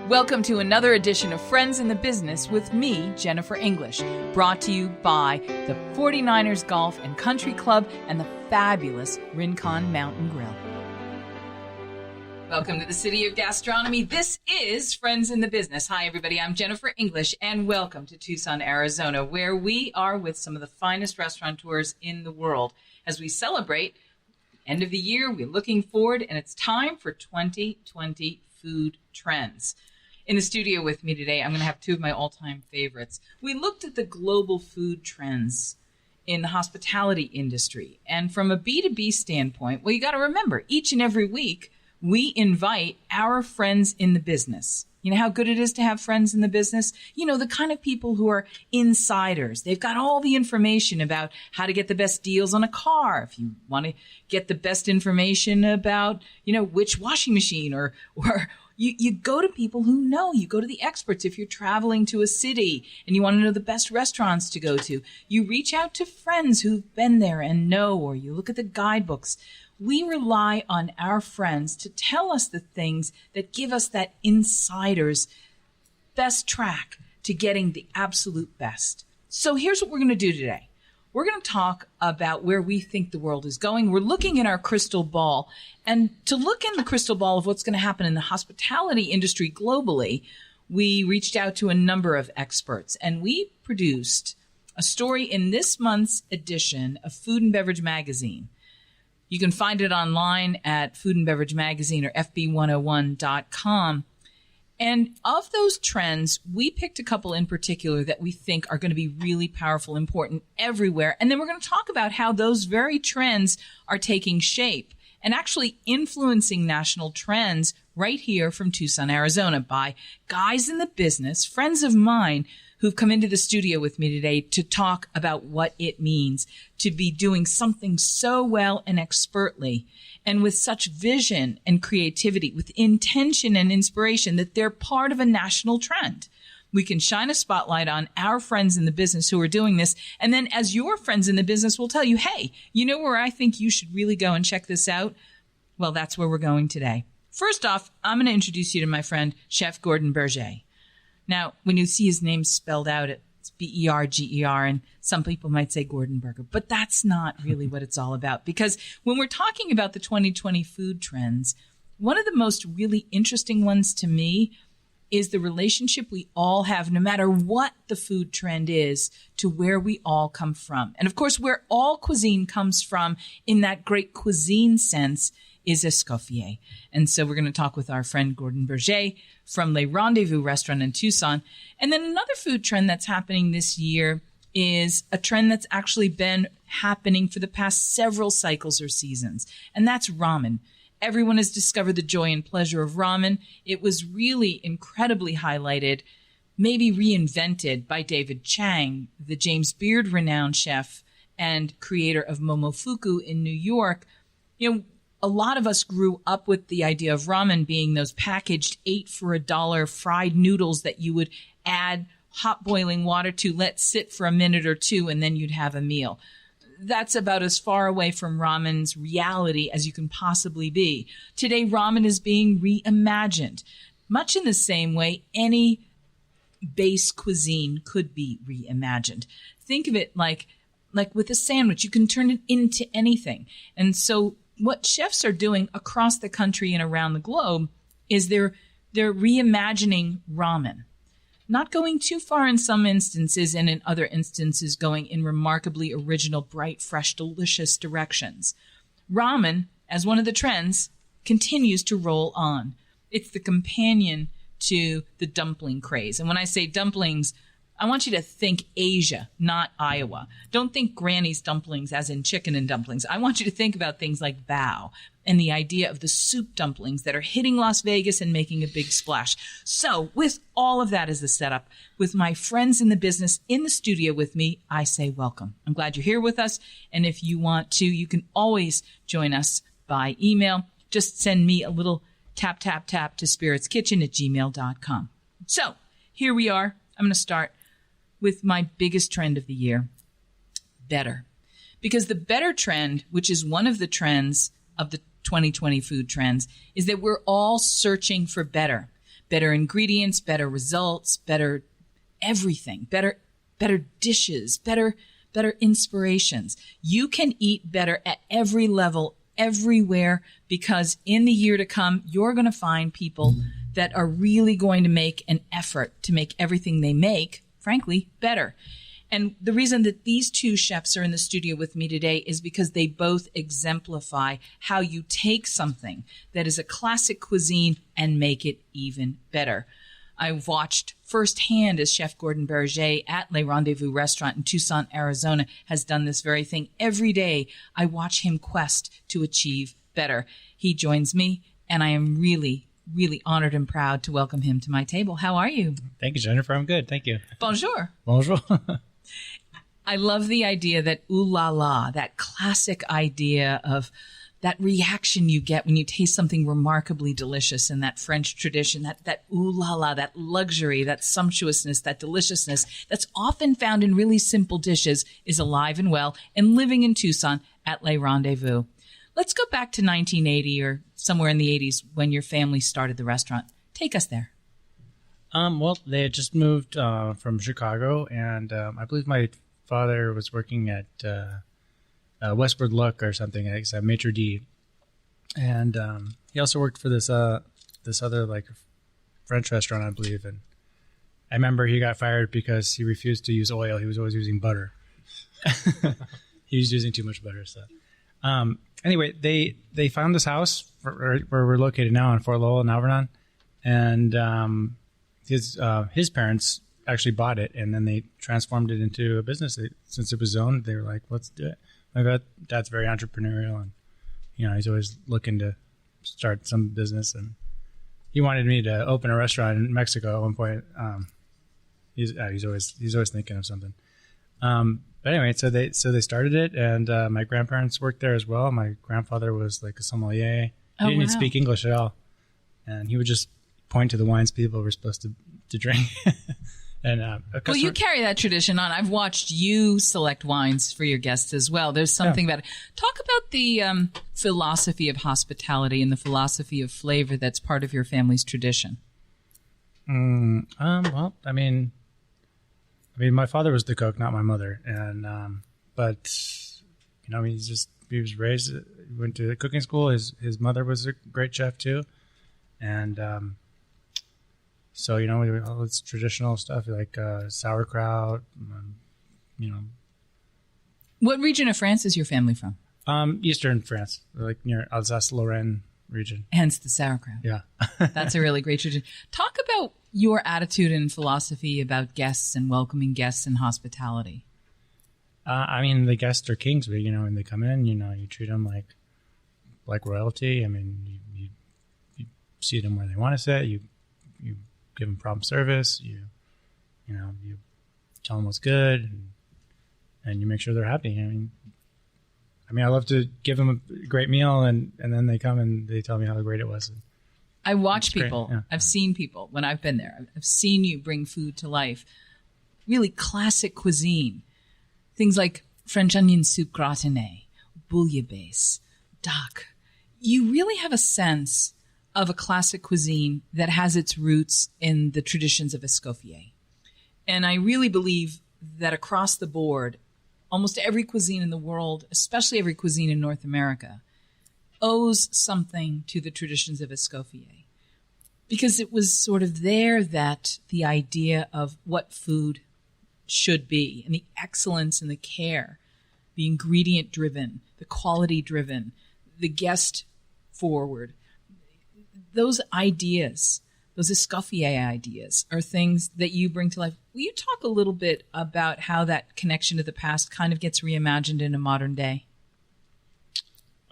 Welcome to another edition of Friends in the Business with me, Jennifer English, brought to you by the 49ers Golf and Country Club and the fabulous Rincon Mountain Grill. Welcome to the City of Gastronomy. This is Friends in the Business. Hi, everybody. I'm Jennifer English, and welcome to Tucson, Arizona, where we are with some of the finest restaurateurs in the world. As we celebrate the end of the year, we're looking forward, and it's time for 2020 food trends. In the studio with me today, I'm going to have two of my all-time favorites. We looked at the global food trends in the hospitality industry. And from a B2B standpoint, well, you got to remember, each and every week, we invite our friends in the business. You know how good it is to have friends in the business? You know, the kind of people who are insiders. They've got all the information about how to get the best deals on a car. If you want to get the best information about, you know, which washing machine or you go to people who know. You go to the experts. If you're traveling to a city and you want to know the best restaurants to go to, you reach out to friends who've been there and know, or you look at the guidebooks. We rely on our friends to tell us the things that give us that insider's best track to getting the absolute best. So here's what we're going to do today. We're going to talk about where we think the world is going. We're looking in our crystal ball. And to look in the crystal ball of what's going to happen in the hospitality industry globally, we reached out to a number of experts, and we produced a story in this month's edition of Food and Beverage Magazine. You can find it online at Food and Beverage Magazine or FB101.com. And of those trends, we picked a couple in particular that we think are going to be really powerful, important everywhere. And then we're going to talk about how those very trends are taking shape and actually influencing national trends right here from Tucson, Arizona, by guys in the business, friends of mine, who've come into the studio with me today to talk about what it means to be doing something so well and expertly and with such vision and creativity, with intention and inspiration that they're part of a national trend. We can shine a spotlight on our friends in the business who are doing this. And then as your friends in the business will tell you, hey, you know where I think you should really go and check this out? Well, that's where we're going today. First off, I'm going to introduce you to my friend, Chef Gordon Berger. Now, when you see his name spelled out, it's Berger, and some people might say Gordon Berger, but that's not really what it's all about. Because when we're talking about the 2020 food trends, one of the most really interesting ones to me is the relationship we all have, no matter what the food trend is, to where we all come from. And of course, where all cuisine comes from in that great cuisine sense is Escoffier. And so we're going to talk with our friend Gordon Berger from Le Rendezvous restaurant in Tucson. And then another food trend that's happening this year is a trend that's actually been happening for the past several cycles or seasons, and that's ramen. Everyone has discovered the joy and pleasure of ramen. It was really incredibly highlighted, maybe reinvented by David Chang, the James Beard renowned chef and creator of Momofuku in New York. You know, a lot of us grew up with the idea of ramen being those packaged 8 for $1 fried noodles that you would add hot boiling water to, let sit for a minute or two, and then you'd have a meal. That's about as far away from ramen's reality as you can possibly be. Today, ramen is being reimagined, much in the same way any base cuisine could be reimagined. Think of it like with a sandwich. You can turn it into anything. And so what chefs are doing across the country and around the globe is they're reimagining ramen. Not going too far in some instances, and in other instances going in remarkably original, bright, fresh, delicious directions. Ramen, as one of the trends, continues to roll on. It's the companion to the dumpling craze. And when I say dumplings, I want you to think Asia, not Iowa. Don't think Granny's dumplings as in chicken and dumplings. I want you to think about things like bao and the idea of the soup dumplings that are hitting Las Vegas and making a big splash. So with all of that as the setup, with my friends in the business in the studio with me, I say welcome. I'm glad you're here with us. And if you want to, you can always join us by email. Just send me a little tap to spiritskitchen@gmail.com. So here we are. I'm going to start with my biggest trend of the year, better. Because the better trend, which is one of the trends of the 2020 food trends, is that we're all searching for better. better ingredients, better results, better everything, better dishes, better inspirations. You can eat better at every level, everywhere, because in the year to come, you're going to find people that are really going to make an effort to make everything they make, frankly, better. And the reason that these two chefs are in the studio with me today is because they both exemplify how you take something that is a classic cuisine and make it even better. I watched firsthand as Chef Gordon Berger at Le Rendezvous restaurant in Tucson, Arizona, has done this very thing. Every day, I watch him quest to achieve better. He joins me, and I am really, really honored and proud to welcome him to my table. How are you? Thank you, Jennifer. I'm good. Thank you. Bonjour. Bonjour. I love the idea that ooh la la, that classic idea of that reaction you get when you taste something remarkably delicious in that French tradition, that ooh la la, that luxury, that sumptuousness, that deliciousness that's often found in really simple dishes is alive and well and living in Tucson at Le Rendezvous. Let's go back to 1980 or somewhere in the 80s when your family started the restaurant. Take us there. Well, they had just moved from Chicago, and I believe my father was working at Westward Luck or something, it's a maitre d', and he also worked for this other like French restaurant, I believe. And I remember he got fired because he refused to use oil. He was always using butter. He was using too much butter. So anyway, they found this house where we're located now in Fort Lowell in Alvernon, and his parents actually bought it, and then they transformed it into a business. Since it was owned, they were like, let's do it. My dad's very entrepreneurial, and he's always looking to start some business. And he wanted me to open a restaurant in Mexico at one point. He's always thinking of something. But anyway, so they started it, and my grandparents worked there as well. My grandfather was like a sommelier. He didn't speak English at all, and he would just point to the wines people were supposed to drink. And well, you carry that tradition on. I've watched you select wines for your guests as well. There's something about it. Talk about the philosophy of hospitality and the philosophy of flavor that's part of your family's tradition. Well, I mean, my father was the cook, not my mother, and but he was raised. He went to cooking school. His mother was a great chef too, and. So, all this traditional stuff like sauerkraut, What region of France is your family from? Eastern France, like near Alsace-Lorraine region. Hence the sauerkraut. Yeah. That's a really great tradition. Talk about your attitude and philosophy about guests and welcoming guests and hospitality. The guests are kings, but, when they come in, you treat them like royalty. You seat them where they want to sit. You give them prompt service. You tell them what's good, and you make sure they're happy. I love to give them a great meal, and then they come and they tell me how great it was. I watch people. Yeah. I've seen people when I've been there. I've seen you bring food to life. Really classic cuisine. Things like French onion soup gratiné, bouillabaisse, duck. You really have a sense of a classic cuisine that has its roots in the traditions of Escoffier. And I really believe that across the board, almost every cuisine in the world, especially every cuisine in North America, owes something to the traditions of Escoffier. Because it was sort of there that the idea of what food should be and the excellence and the care, the ingredient driven, the quality driven, the guest forward, those ideas, those Escoffier ideas are things that you bring to life. Will you talk a little bit about how that connection to the past kind of gets reimagined in a modern day?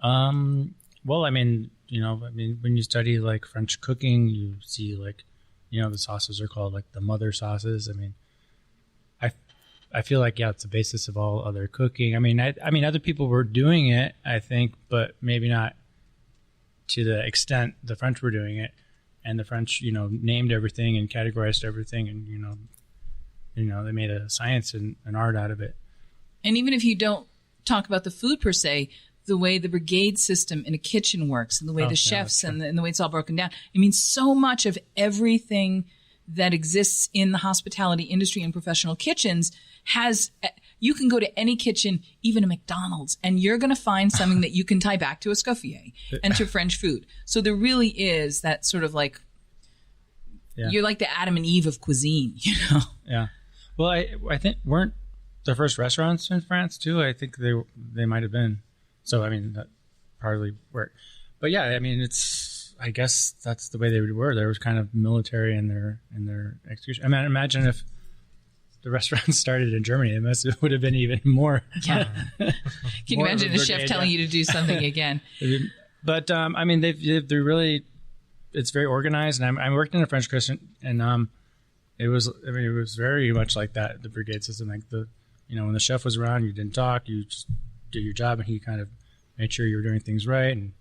Well, when you study like French cooking, you see the sauces are called like the mother sauces. I feel like, it's the basis of all other cooking. Other people were doing it, I think, but maybe not to the extent the French were doing it. And the French, named everything and categorized everything, and they made a science and an art out of it. And even if you don't talk about the food per se, the way the brigade system in a kitchen works and the way the chefs that's true. and the way it's all broken down. I mean, so much of everything that exists in the hospitality industry and professional kitchens you can go to any kitchen, even a McDonald's, and you're going to find something that you can tie back to Escoffier and to French food. So there really is that sort of like, you're like the Adam and Eve of cuisine, you know? Yeah. Well, I think weren't the first restaurants in France too? I think they might have been. So, I mean, that probably worked. But yeah, I mean, I guess that's the way they were. There was kind of military in their execution. I mean, imagine if the restaurant started in Germany, it would have been even more. Yeah. Can you imagine a chef telling you to do something again? But I mean, they're really, it's very organized. And I worked in a French kitchen, and it was very much like that. The brigade system, like when the chef was around, you didn't talk, you just did your job, and he kind of made sure you were doing things right, and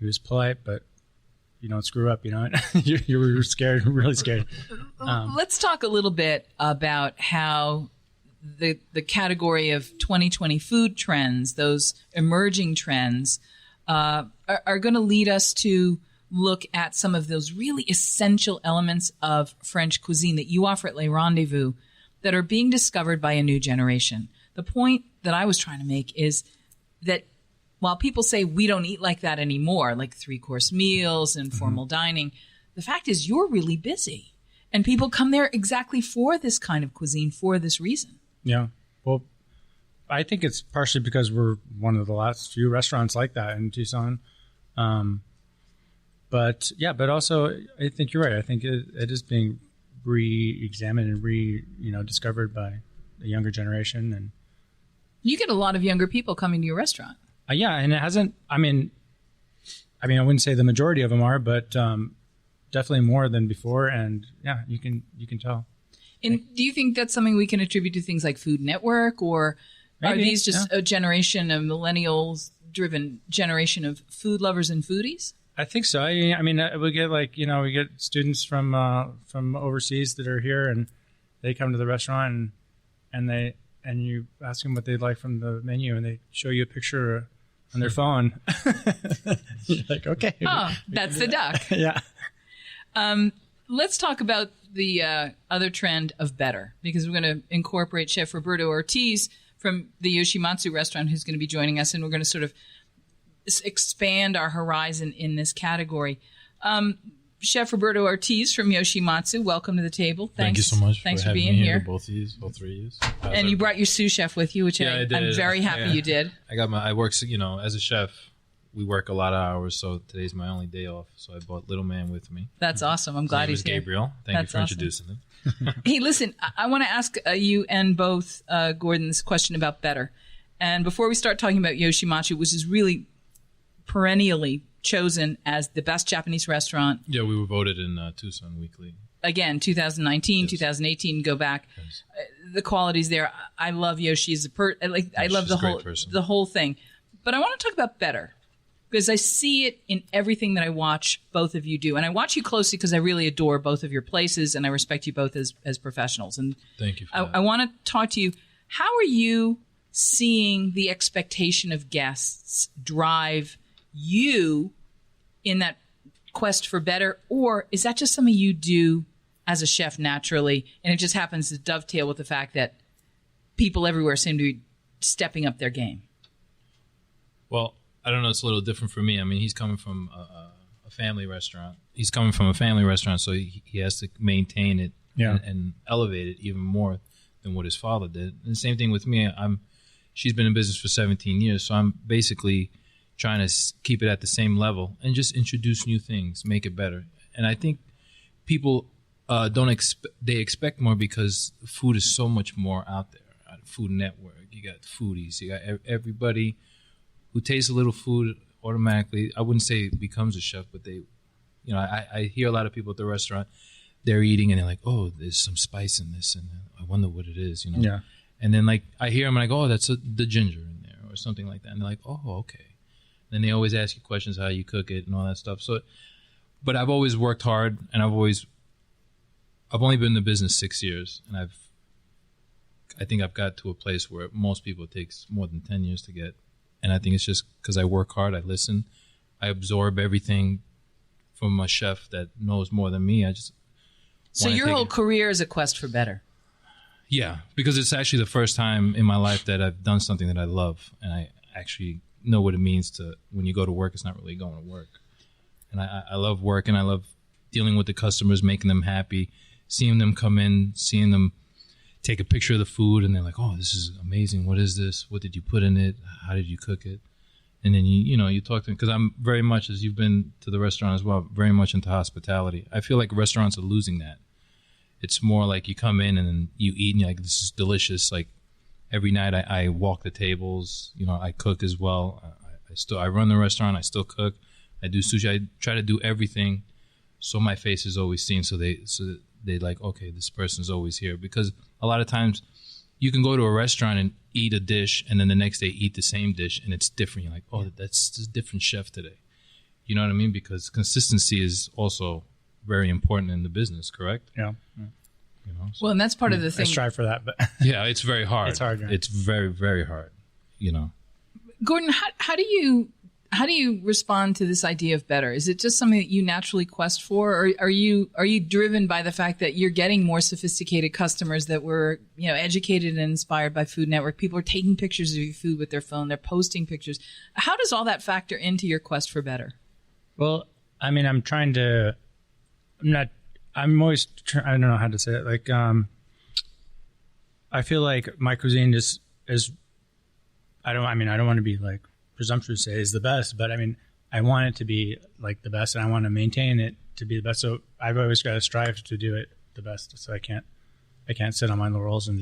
he was polite, but you don't screw up, you were scared, really scared. Let's talk a little bit about how the category of 2020 food trends, those emerging trends, are going to lead us to look at some of those really essential elements of French cuisine that you offer at Les Rendezvous that are being discovered by a new generation. The point that I was trying to make is that while people say we don't eat like that anymore, like 3-course meals and formal dining, the fact is you're really busy. And people come there exactly for this kind of cuisine for this reason. Yeah. Well, I think it's partially because we're one of the last few restaurants like that in Tucson. But also I think you're right. I think it is being re-examined and discovered by the younger generation. And you get a lot of younger people coming to your restaurant. And it hasn't. I mean, I wouldn't say the majority of them are, but definitely more than before. And yeah, you can tell. And do you think that's something we can attribute to things like Food Network, or maybe, are these just a generation of millennials-driven generation of food lovers and foodies? I think so. I mean, we get students from overseas that are here, and they come to the restaurant, and you ask them what they'd like from the menu, and they show you a picture on their phone. You're like, okay. Oh, that's the duck. Yeah. Let's talk about the other trend of better, because we're going to incorporate Chef Roberto Ortiz from the Yoshimatsu restaurant, who's going to be joining us, and we're going to sort of expand our horizon in this category. Chef Roberto Ortiz from Yoshimatsu, welcome to the table. Thanks. Thank you so much. Thanks for having being me here. Both of you, all three of you. And you brought your sous chef with you, which I did. I'm very happy you did. I work, as a chef, we work a lot of hours, so today's my only day off. So I brought little man with me. That's awesome. I'm glad he's here. Gabriel. Thank you for introducing him. Hey, listen, I want to ask you and both Gordon this question about better. And before we start talking about Yoshimatsu, which is really perennially chosen as the best Japanese restaurant. Yeah, we were voted in Tucson Weekly. Again, 2019, Yes. 2018, go back. Yes. The quality's there. I love Yoshi as I love she's the whole thing. But I want to talk about better, because I see it in everything that I watch both of you do. And I watch you closely because I really adore both of your places, and I respect you both as professionals. And thank you for that. I want to talk to you. How are you seeing the expectation of guests drive you in that quest for better, or is that just something you do as a chef naturally, and it just happens to dovetail with the fact that people everywhere seem to be stepping up their game? Well, I don't know. It's a little different for me. I mean, he's coming from a family restaurant. He's coming from a family restaurant, so he has to maintain it and elevate it even more than what his father did. And the same thing with me. She's been in business for 17 years, so I'm basically trying to keep it at the same level and just introduce new things, make it better. And I think people they expect more because food is so much more out there. Food Network, you got foodies, you got everybody who tastes a little food automatically, I wouldn't say becomes a chef, but they, I hear a lot of people at the restaurant, they're eating and they're like, oh, there's some spice in this, and I wonder what it is, Yeah. And then I hear them and I go, oh, that's the ginger in there or something like that. And they're like, oh, okay. Then they always ask you questions, how you cook it and all that stuff. So, but I've always worked hard, and I've only been in the business 6 years, and I think I've got to a place where most people it takes more than 10 years to get And I think it's just because I work hard, I listen, I absorb everything from a chef that knows more than me. So your whole career is a quest for better. Yeah, because it's actually the first time in my life that I've done something that I love, and I actually know what it means to, when you go to work, it's not really going to work. And I love work, and I love dealing with the customers, making them happy, seeing them come in, seeing them take a picture of the food, and they're like, oh, this is amazing. What is this? What did you put in it? How did you cook it? And then, you talk to them, because I'm very much, as you've been to the restaurant as well, very much into hospitality. I feel like restaurants are losing that. It's more like you come in and then you eat and you're like, this is delicious. Like every night I walk the tables, I cook as well. I run the restaurant. I still cook. I do sushi. I try to do everything so my face is always seen. So they like, okay, this person's always here. Because a lot of times you can go to a restaurant and eat a dish and then the next day eat the same dish and it's different. You're like, oh, that's a different chef today. You know what I mean? Because consistency is also very important in the business, correct? Yeah. Well, and that's part of the thing. I strive for that, but yeah, it's very hard. It's hard. Right? It's very, very hard. Gordon, how do you respond to this idea of better? Is it just something that you naturally quest for, or are you driven by the fact that you're getting more sophisticated customers that were educated and inspired by Food Network? People are taking pictures of your food with their phone. They're posting pictures. How does all that factor into your quest for better? Well, I mean, I'm always I don't know how to say it. Like, I feel like my cuisine is I don't want to be like presumptuous to say is the best, but I mean, I want it to be like the best and I want to maintain it to be the best. So I've always got to strive to do it the best. So I can't sit on my laurels and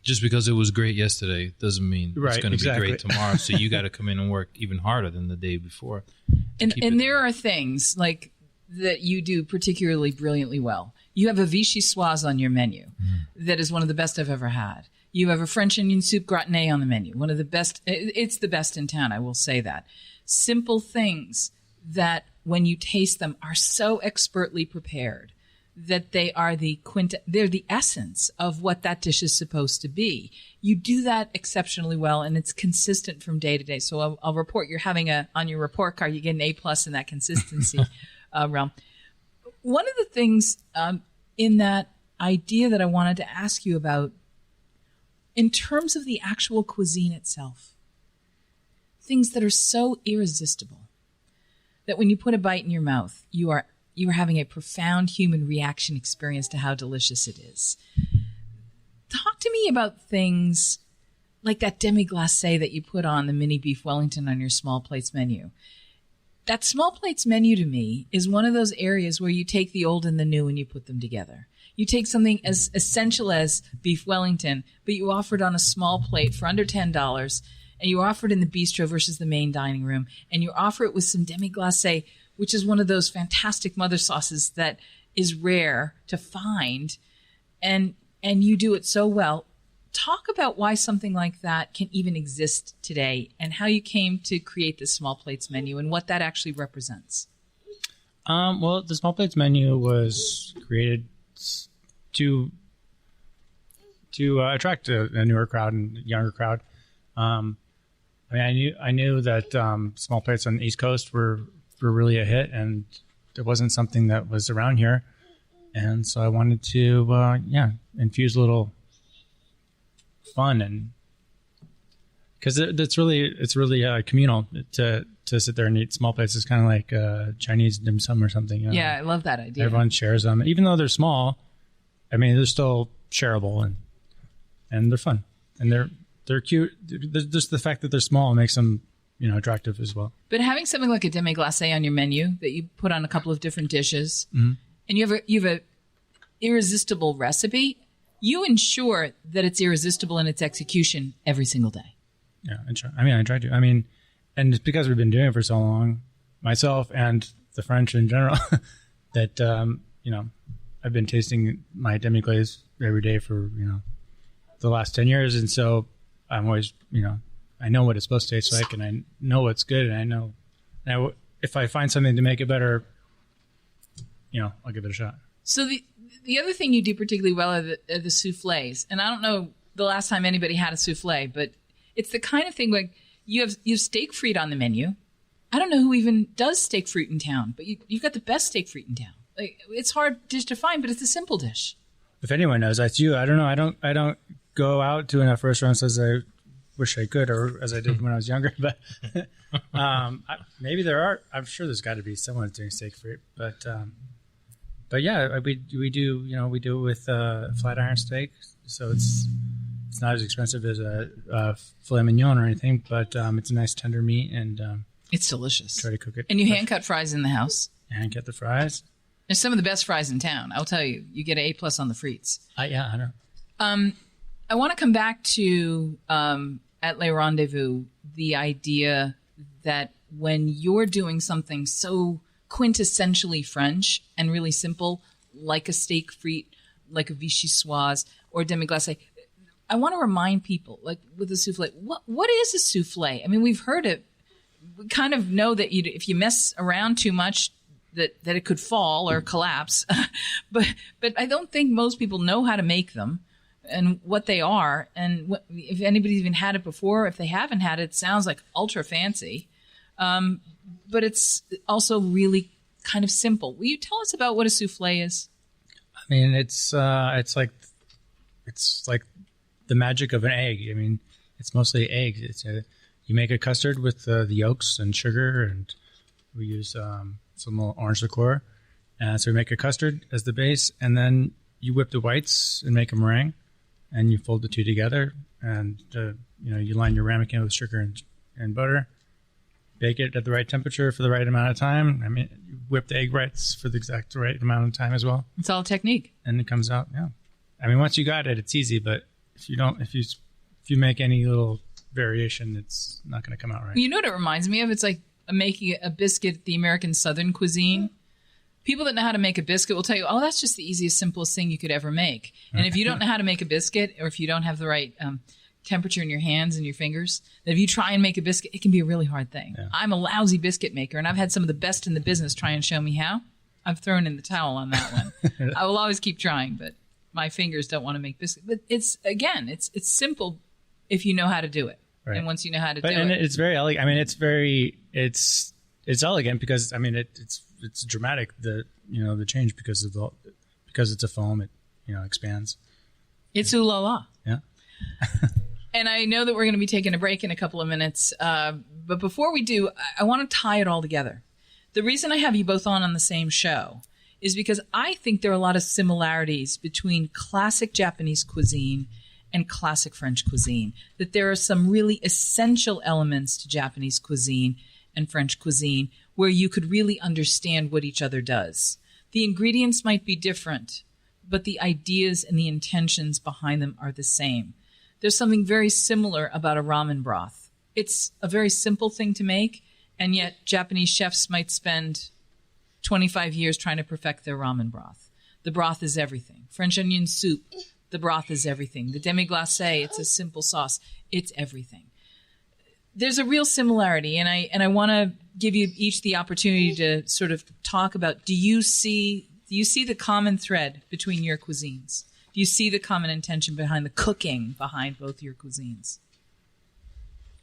just because it was great yesterday doesn't mean it's going to be great tomorrow. So you got to come in and work even harder than the day before. And there are things like that you do particularly brilliantly well. You have a vichyssoise on your menu that is one of the best I've ever had. You have a French onion soup gratinée on the menu, one of the best. It's the best in town, I will say that. Simple things that when you taste them are so expertly prepared that they are they're the essence of what that dish is supposed to be. You do that exceptionally well, and it's consistent from day to day. So I'll report you're having on your report card, you get an A+ in that consistency realm. One of the things in that idea that I wanted to ask you about, in terms of the actual cuisine itself, things that are so irresistible that when you put a bite in your mouth, you are having a profound human reaction experience to how delicious it is. Talk to me about things like that demi-glacé that you put on the mini beef Wellington on your small plates menu. That small plates menu to me is one of those areas where you take the old and the new and you put them together. You take something as essential as beef Wellington, but you offer it on a small plate for under $10, and you offer it in the bistro versus the main dining room, and you offer it with some demi-glacé, which is one of those fantastic mother sauces that is rare to find, and you do it so well. Talk about why something like that can even exist today and how you came to create this small plates menu and what that actually represents. Well, the small plates menu was created to attract a newer crowd and younger crowd. I knew that small plates on the East Coast were really a hit, and it wasn't something that was around here, and so I wanted to infuse a little fun, and because it's really communal to sit there and eat small plates. It's kind of like Chinese dim sum or something. Yeah, I love that idea. Everyone shares them, even though they're small. I mean, they're still shareable and they're fun and they're cute. Just the fact that they're small makes them attractive as well. But having something like a demi-glacé on your menu that you put on a couple of different dishes, and you have a irresistible recipe, you ensure that it's irresistible in its execution every single day. Yeah, I try to. I mean, and it's because we've been doing it for so long, myself and the French in general, that I've been tasting my demi-glace every day for the last 10 years, and so I'm always I know what it's supposed to taste like, and I know what's good, and I know if I find something to make it better, I'll give it a shot. So the other thing you do particularly well are the soufflés, and I don't know the last time anybody had a soufflé, but It's the kind of thing like you have steak frite on the menu. I don't know who even does steak frite in town, but you've got the best steak frite in town. Like, it's hard dish to find, but it's a simple dish. If anyone knows, that's you. I don't know. I don't go out to enough restaurants as I wish I could, or as I did when I was younger. But maybe there are. I'm sure there's got to be someone doing steak frite. But yeah, we do. We do it with flat iron steak, so it's not as expensive as a filet mignon or anything. But it's a nice tender meat, and it's delicious. Try to cook it. And you hand cut fries in the house. Hand cut the fries. They're some of the best fries in town. I'll tell you. You get an A+ on the frites. Yeah, I know. I want to come back to at Les Rendezvous, the idea that when you're doing something so quintessentially French and really simple, like a steak frite, like a vichyssoise or demi-glace, I want to remind people, like with a souffle, what is a souffle? I mean, we've heard it. We kind of know that if you mess around too much, that it could fall or collapse. but I don't think most people know how to make them and what they are. And if anybody's even had it before, if they haven't had it, it sounds like ultra fancy. But it's also really kind of simple. Will you tell us about what a souffle is? I mean, it's like the magic of an egg. I mean, it's mostly eggs. You make a custard with the yolks and sugar, and we use some little orange liqueur. So we make a custard as the base, and then you whip the whites and make a meringue, and you fold the two together, and you line your ramekin with sugar and butter. Bake it at the right temperature for the right amount of time. I mean, you whip the egg whites for the exact right amount of time as well. It's all technique. And it comes out, yeah. I mean, once you got it, it's easy, but if you make any little variation, it's not going to come out right. You know what it reminds me of? It's like making a biscuit, the American Southern cuisine. People that know how to make a biscuit will tell you, oh, that's just the easiest, simplest thing you could ever make. And if you don't know how to make a biscuit, or if you don't have the right temperature in your hands and your fingers, that if you try and make a biscuit, it can be a really hard thing. Yeah. I'm a lousy biscuit maker, and I've had some of the best in the business try and show me how. I've thrown in the towel on that one. I will always keep trying, but my fingers don't want to make biscuits. But it's simple if you know how to do it. Right. And once you know how to do it. And it's very elegant. I mean, it's elegant because, I mean, it's dramatic, the change because it's a foam, it expands. It's ooh la la. Yeah. And I know that we're going to be taking a break in a couple of minutes. But before we do, I want to tie it all together. The reason I have you both on the same show is because I think there are a lot of similarities between classic Japanese cuisine and classic French cuisine, that there are some really essential elements to Japanese cuisine and French cuisine where you could really understand what each other does. The ingredients might be different, but the ideas and the intentions behind them are the same. There's something very similar about a ramen broth. It's a very simple thing to make, and yet Japanese chefs might spend 25 years trying to perfect their ramen broth. The broth is everything. French onion soup, the broth is everything. The demi-glace, it's a simple sauce. It's everything. There's a real similarity, and I want to give you each the opportunity to sort of talk about, do you see the common thread between your cuisines? Do you see the common intention behind the cooking behind both your cuisines?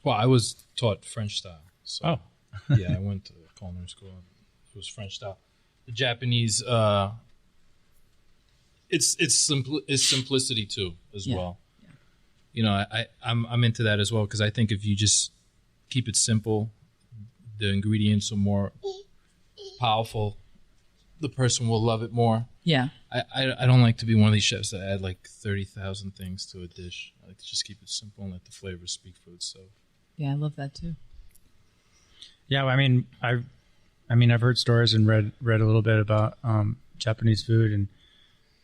Well, I was taught French style. So, yeah, I went to culinary school. It was French style. The Japanese, it's simplicity too, as well. Yeah. I'm into that as well, because I think if you just keep it simple, the ingredients are more powerful. The person will love it more. Yeah. I don't like to be one of these chefs that add like 30,000 things to a dish. I like to just keep it simple and let the flavor speak for itself. Yeah, I love that too. Yeah, well, I've heard stories and read a little bit about Japanese food, and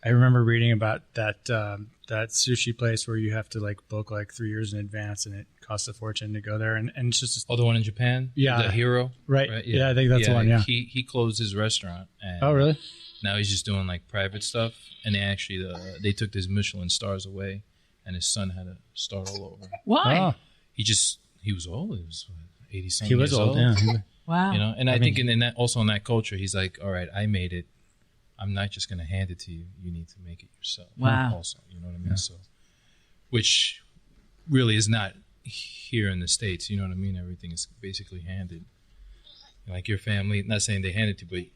I remember reading about that sushi place where you have to like book like 3 years in advance, and it costs a fortune to go there. And it's just the one in Japan, yeah, the Hero, right? Yeah, I think that's the one. Yeah, he closed his restaurant. And oh, really? Now he's just doing like private stuff, and they took his Michelin stars away, and his son had to start all over. Why? Oh. He was old. He was 80-something. He was old. Yeah. Wow. And I think in that, also in that culture, he's like, all right, I made it. I'm not just going to hand it to you. You need to make it yourself. Wow. Also, you know what I mean? Yeah. So, which really is not here in the States. You know what I mean? Everything is basically handed. Like your family, not saying they handed to you, but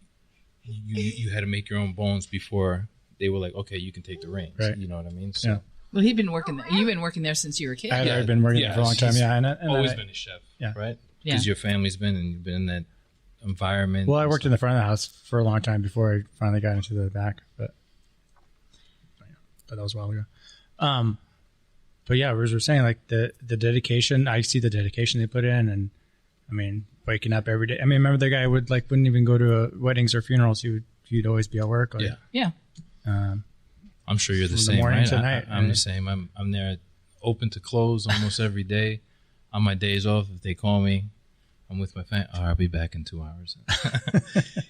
you had to make your own bones before they were like, okay, you can take the reins. Right. You know what I mean? So, yeah. Well, you've been working there since you were a kid. I've been working there for a long time. Yeah, and always been a chef. Yeah, right. Because your family's been and you've been in that environment. Well, I worked in the front of the house for a long time before I finally got into the back, but that was a while ago. But yeah, as we're saying, like the dedication, I see the dedication they put in, and I mean, waking up every day. I mean, remember the guy wouldn't even go to weddings or funerals. He'd always be at work. Or, yeah. I'm sure you're the same, right? I'm the same. I'm there, open to close almost every day. On my days off, if they call me, I'm with my family. I'll be back in 2 hours.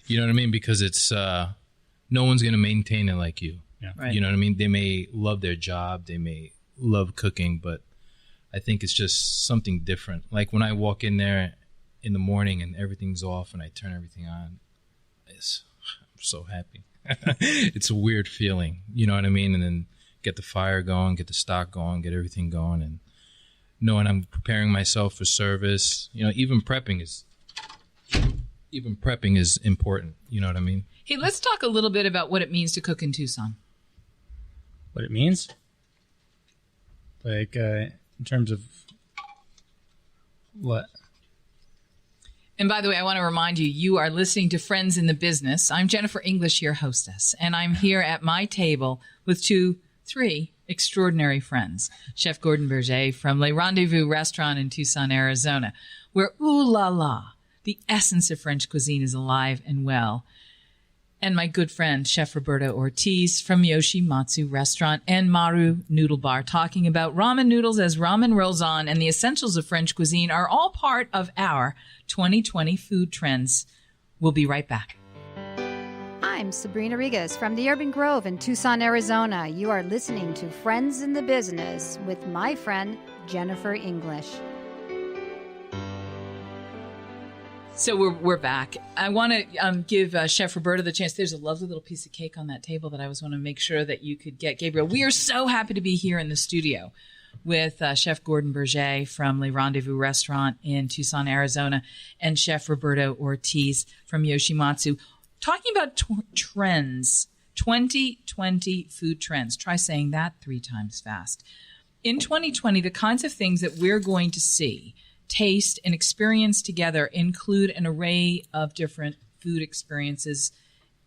You know what I mean? Because it's no one's gonna maintain it like you. Yeah. Right. You know what I mean? They may love their job, they may love cooking, but I think it's just something different. Like when I walk in there in the morning and everything's off and I turn everything on, I'm so happy. It's a weird feeling, you know what I mean? And then get the fire going, get the stock going, get everything going, and knowing I'm preparing myself for service. You know, even prepping is important. You know what I mean? Hey, let's talk a little bit about what it means to cook in Tucson. What it means? Like in terms of what? And by the way, I want to remind you, you are listening to Friends in the Business. I'm Jennifer English, your hostess, and I'm here at my table with three extraordinary friends. Chef Gordon Berger from Le Rendezvous Restaurant in Tucson, Arizona, where ooh la la, the essence of French cuisine is alive and well. And my good friend, Chef Roberto Ortiz from Yoshimatsu Restaurant and Maru Noodle Bar, talking about ramen noodles as ramen rolls on and the essentials of French cuisine are all part of our 2020 food trends. We'll be right back. I'm Sabrina Rigas from the Urban Grove in Tucson, Arizona. You are listening to Friends in the Business with my friend, Jennifer English. So we're back. I want to give Chef Roberto the chance. There's a lovely little piece of cake on that table that I was want to make sure that you could get. Gabriel, we are so happy to be here in the studio with Chef Gordon Berger from Le Rendezvous Restaurant in Tucson, Arizona, and Chef Roberto Ortiz from Yoshimatsu, talking about trends, 2020 food trends. Try saying that 3 times fast. In 2020, the kinds of things that we're going to see, taste, and experience together include an array of different food experiences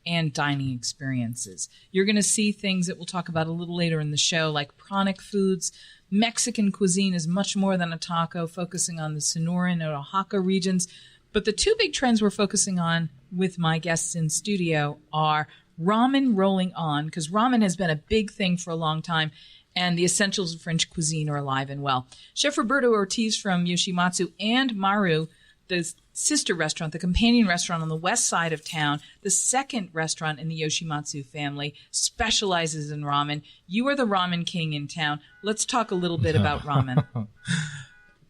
and dining experiences. You're going to see things that we'll talk about a little later in the show, like pranic foods. Mexican cuisine is much more than a taco, focusing on the Sonoran and Oaxaca regions. But the 2 big trends we're focusing on with my guests in studio are ramen rolling on, because ramen has been a big thing for a long time, and the essentials of French cuisine are alive and well. Chef Roberto Ortiz from Yoshimatsu and Maru, the sister restaurant, the companion restaurant on the west side of town, the second restaurant in the Yoshimatsu family, specializes in ramen. You are the ramen king in town. Let's talk a little bit about ramen.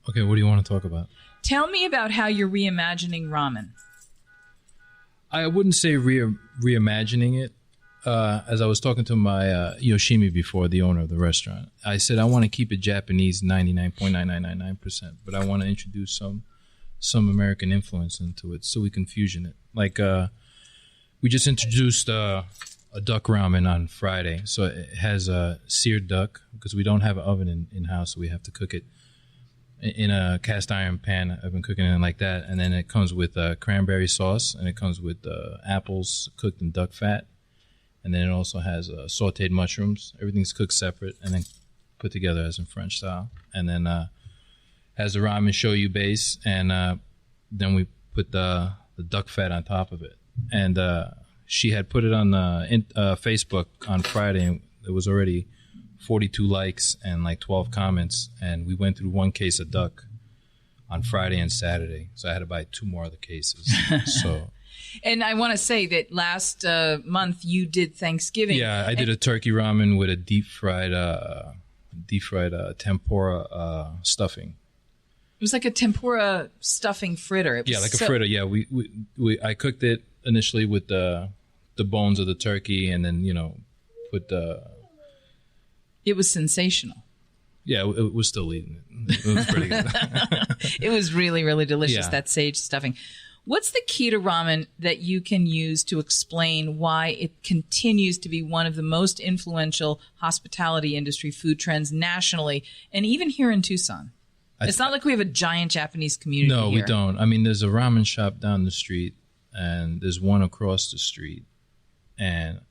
Okay, what do you want to talk about? Tell me about how you're reimagining ramen. I wouldn't say reimagining it. As I was talking to my Yoshimi before, the owner of the restaurant, I said I want to keep it Japanese 99.9999%, but I want to introduce some American influence into it so we can fusion it. Like we just introduced a duck ramen on Friday, so it has a seared duck because we don't have an oven in house, so we have to cook it in a cast iron pan. I've been cooking it like that, and then it comes with cranberry sauce, and it comes with apples cooked in duck fat. And then it also has sauteed mushrooms. Everything's cooked separate and then put together as in French style. And then has the ramen shoyu base, and then we put the duck fat on top of it. And she had put it on Facebook on Friday, and there was already 42 likes and like 12 comments. And we went through 1 case of duck on Friday and Saturday. So I had to buy 2 more of the cases. So... And I want to say that last month you did Thanksgiving. Yeah, I did a turkey ramen with a deep fried tempura stuffing. It was like a tempura stuffing fritter. It was like a fritter. Yeah, I cooked it initially with the bones of the turkey, and then put the. It was sensational. Yeah, we're still eating it. It was pretty good. It was really, really delicious, Yeah. that sage stuffing. What's the key to ramen that you can use to explain why it continues to be one of the most influential hospitality industry food trends nationally and even here in Tucson? It's not like we have a giant Japanese community No, here. we don't. I mean, there's a ramen shop down the street, and there's one across the street, and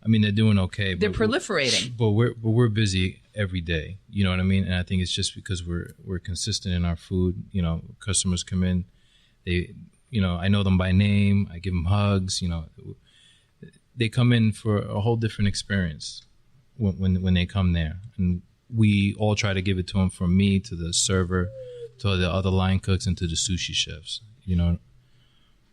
I mean they're doing okay. They're proliferating, but we're busy every day. You know what I mean? And I think it's just because we're consistent in our food. You know, customers come in, they, you know, I know them by name. I give them hugs. You know, they come in for a whole different experience when they come there, and we all try to give it to them, from me to the server, to the other line cooks, and to the sushi chefs. You know.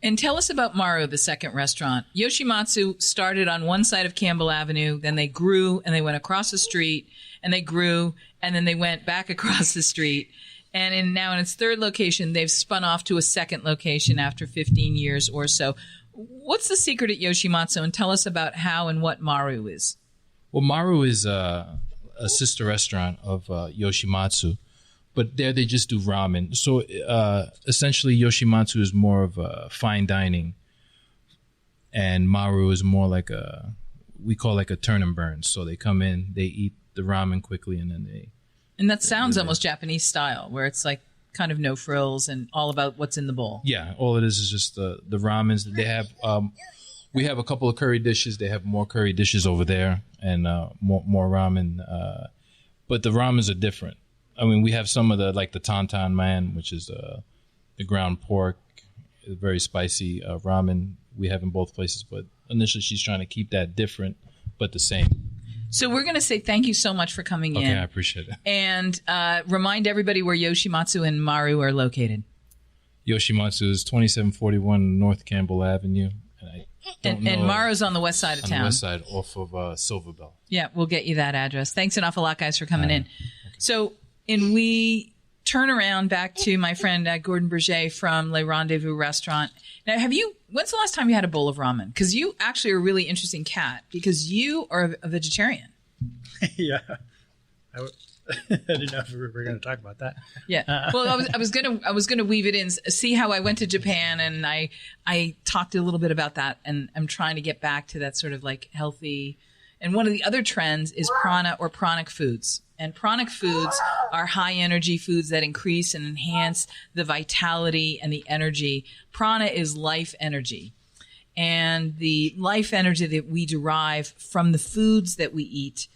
And tell us about Maru, the second restaurant. Yoshimatsu started on one side of Campbell Avenue, then they grew and they went across the street, and they grew, and then they went back across the street. And now in its third location, they've spun off to a second location after 15 years or so. What's the secret at Yoshimatsu? And tell us about how and what Maru is. Well, Maru is a sister restaurant of Yoshimatsu, but there they just do ramen. So essentially, Yoshimatsu is more of a fine dining, and Maru is more like we call like a turn and burn. So they come in, they eat the ramen quickly, and then they. And that sounds almost Japanese style, where it's like kind of no frills and all about what's in the bowl. Yeah, all it is just the ramens that they have. We have a couple of curry dishes. They have more curry dishes over there, and more ramen. But the ramens are different. I mean, we have some of the Tantan Man, which is the ground pork, very spicy ramen. We have in both places, but initially she's trying to keep that different, but the same. So we're going to say thank you so much for coming in. Okay, I appreciate it. And remind everybody where Yoshimatsu and Maru are located. Yoshimatsu is 2741 North Campbell Avenue. And Maru's on the west side of town. On the west side, off of Silverbell. Yeah, we'll get you that address. Thanks an awful lot, guys, for coming in. Okay. So, and we turn around back to my friend Gordon Berger from Le Rendezvous Restaurant. Now, when's the last time you had a bowl of ramen? Because you actually are a really interesting cat, because you are a vegetarian. Yeah. I didn't know if we were going to talk about that. Yeah. Well, I was gonna weave it in. See how I went to Japan, and I talked a little bit about that, and I'm trying to get back to that sort of like healthy. And one of the other trends is prana or pranic foods. And pranic foods are high energy foods that increase and enhance the vitality and the energy. Prana is life energy. And the life energy that we derive from the foods that we eat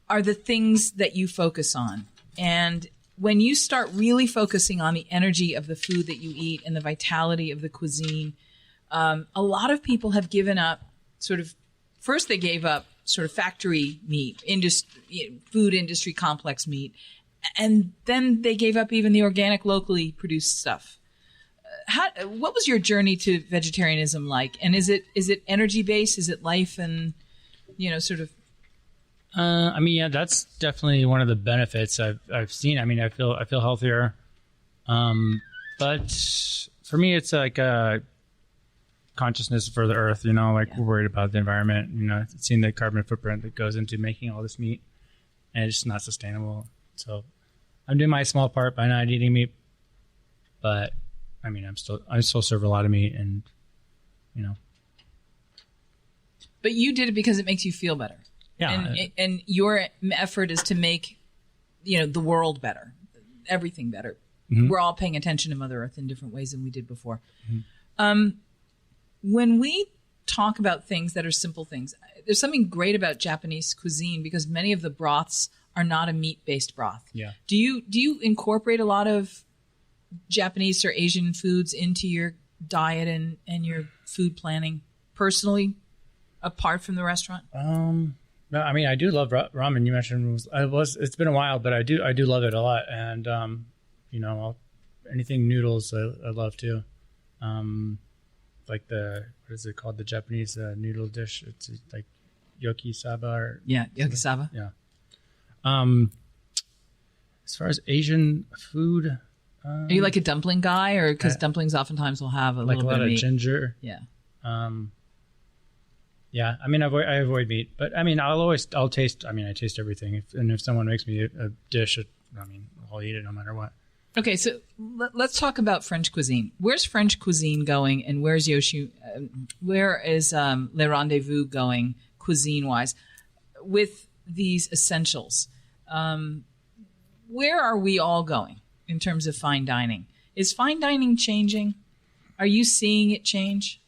are the things that you focus on. And when you start really focusing on the energy of the food that you eat and the vitality of the cuisine, a lot of people have given up first they gave up sort of factory meat, food industry complex meat, and then they gave up even the organic, locally produced stuff. What was your journey to vegetarianism like? And is it energy based? Is it life and sort of? I mean, yeah, that's definitely one of the benefits I've seen. I mean, I feel healthier, but for me, it's like a consciousness for the earth. We're worried about the environment. Seeing the carbon footprint that goes into making all this meat, and it's just not sustainable. So, I'm doing my small part by not eating meat, but I mean, I still serve a lot of meat, and But you did it because it makes you feel better. Yeah, and your effort is to make, the world better, everything better. Mm-hmm. We're all paying attention to Mother Earth in different ways than we did before. Mm-hmm. When we talk about things that are simple things, there's something great about Japanese cuisine because many of the broths are not a meat-based broth. Yeah. Do you incorporate a lot of Japanese or Asian foods into your diet and your food planning personally, apart from the restaurant? No, I mean, I do love ramen. You mentioned it's been a while, but I do love it a lot. And, anything noodles, I love too. Like what is it called? The Japanese noodle dish. It's like yokisaba yokisaba. Yeah. As far as Asian food. Are you like a dumpling guy, or because dumplings oftentimes will have a little bit of meat? Ginger? Yeah. Yeah, I mean, I avoid meat, but I mean, I'll taste. I mean, I taste everything. If someone makes me a dish, I mean, I'll eat it no matter what. Okay, so let's talk about French cuisine. Where's French cuisine going, and where is Le Rendezvous going cuisine-wise with these essentials? Where are we all going in terms of fine dining? Is fine dining changing? Are you seeing it change?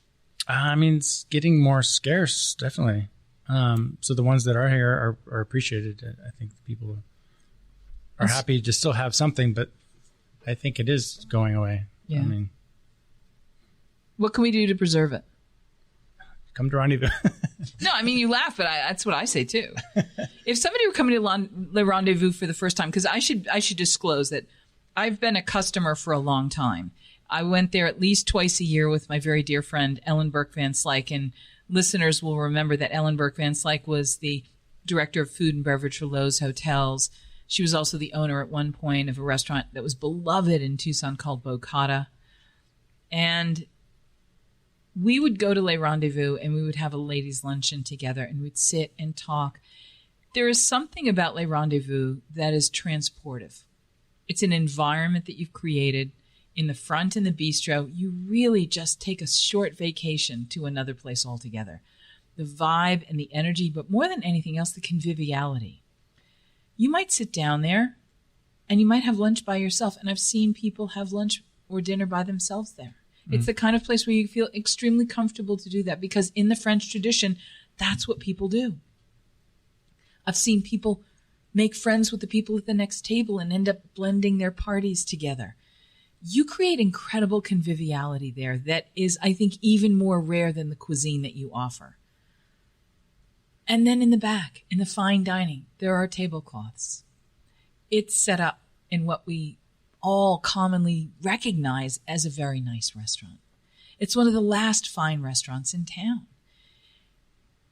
I mean, it's getting more scarce, definitely. So the ones that are here are appreciated. I think people are happy to still have something, but I think it is going away. Yeah. I mean, what can we do to preserve it? Come to Rendezvous. No, I mean, you laugh, but that's what I say too. If somebody were coming to Le Rendezvous for the first time, because I should disclose that I've been a customer for a long time. I went there at least twice a year with my very dear friend Ellen Burke Van Slyke, and listeners will remember that Ellen Burke Van Slyke was the director of food and beverage for Lowe's Hotels. She was also the owner at one point of a restaurant that was beloved in Tucson called Bocata. And we would go to Le Rendezvous and we would have a ladies' luncheon together and we'd sit and talk. There is something about Le Rendezvous that is transportive. It's an environment that you've created. In the front in the bistro, you really just take a short vacation to another place altogether. The vibe and the energy, but more than anything else, the conviviality. You might sit down there and you might have lunch by yourself. And I've seen people have lunch or dinner by themselves there. Mm-hmm. It's the kind of place where you feel extremely comfortable to do that because in the French tradition, that's what people do. I've seen people make friends with the people at the next table and end up blending their parties together. You create incredible conviviality there that is, I think, even more rare than the cuisine that you offer. And then in the back, in the fine dining, there are tablecloths. It's set up in what we all commonly recognize as a very nice restaurant. It's one of the last fine restaurants in town.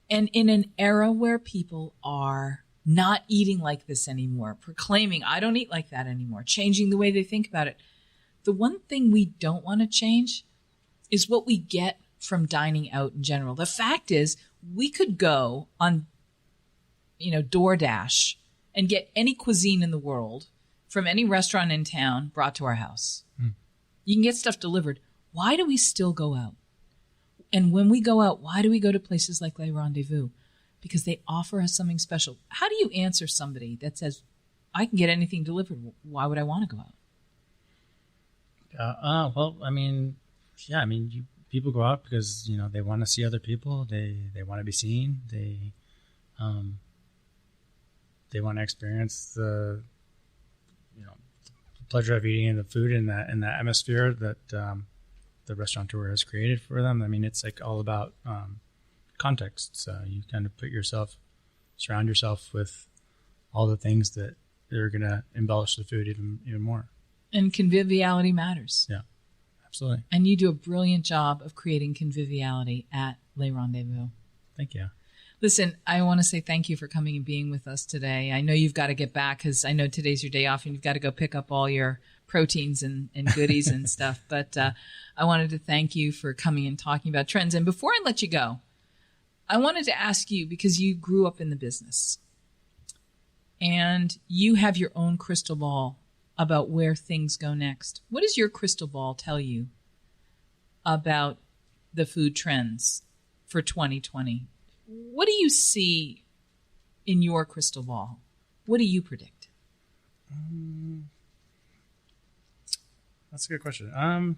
And in an era where people are not eating like this anymore, proclaiming, I don't eat like that anymore, changing the way they think about it, the one thing we don't want to change is what we get from dining out in general. The fact is, we could go on, DoorDash and get any cuisine in the world from any restaurant in town brought to our house. You can get stuff delivered. Why do we still go out? And when we go out, why do we go to places like Le Rendezvous? Because they offer us something special. How do you answer somebody that says, I can get anything delivered? Why would I want to go out? People go out because, they want to see other people. They want to be seen. They want to experience the pleasure of eating the food and that atmosphere that the restaurateur has created for them. I mean, it's like all about context. So you kind of surround yourself with all the things that are going to embellish the food even more. And conviviality matters. Yeah, absolutely. And you do a brilliant job of creating conviviality at Le Rendezvous. Thank you. Listen, I want to say thank you for coming and being with us today. I know you've got to get back because I know today's your day off and you've got to go pick up all your proteins and goodies and stuff. But I wanted to thank you for coming and talking about trends. And before I let you go, I wanted to ask you, because you grew up in the business and you have your own crystal ball about where things go next. What does your crystal ball tell you about the food trends for 2020? What do you see in your crystal ball? What do you predict? That's a good question.